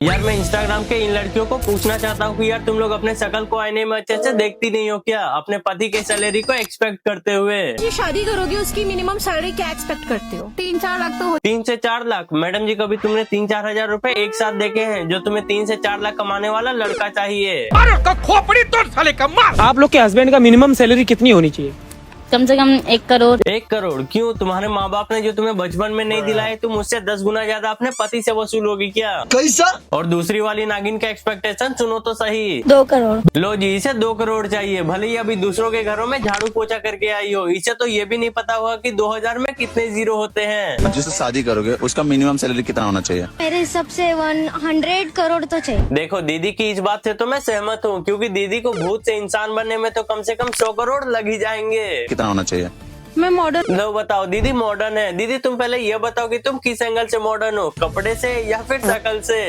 यार मैं इंस्टाग्राम के इन लड़कियों को पूछना चाहता हूँ कि यार तुम लोग अपने शकल को आईने में अच्छे से देखती नहीं हो क्या, अपने पति के सैलरी को एक्सपेक्ट करते हुए। जी शादी करोगे उसकी मिनिमम सैलरी क्या एक्सपेक्ट करते हो? 3-4 लाख तो 3 से 4 लाख? मैडम जी कभी तुमने 3-4 हजार रुपए एक साथ देखे हैं जो तुम्हें 3 से 4 लाख कमाने वाला लड़का चाहिए? खोपड़ी तोड़ साले का मार। आप लोग के हस्बैंड का मिनिमम सैलरी कितनी होनी चाहिए? कम से कम 1 करोड़। 1 करोड़? क्यों, तुम्हारे माँ बाप ने जो तुम्हें बचपन में नहीं दिलाए तुम उससे 10 गुना ज्यादा अपने पति से वसूल होगी क्या? कैसा? और दूसरी वाली नागिन का एक्सपेक्टेशन सुनो तो सही। 2 करोड़। लो जी, इसे 2 करोड़ चाहिए। भले ही अभी दूसरों के घरों में झाड़ू पोछा करके आई हो, इसे तो ये भी नहीं पता होगा कि 2000 में कितने जीरो होते हैं। जिससे शादी करोगे उसका मिनिमम सैलरी कितना होना चाहिए? मेरे हिसाब से 100 करोड़ तो चाहिए। देखो दीदी की इस बात से तो मैं सहमत हूँ, क्योंकि दीदी को भूत से इंसान बनने में तो कम से कम 100 करोड़ लग ही जाएंगे। कितना होना चाहिए? मैं मॉडर्न। लो बताओ दीदी, मॉडर्न है। दीदी तुम पहले ये बताओ कि तुम किस एंगल से मॉडर्न हो, कपड़े से या फिर शकल से?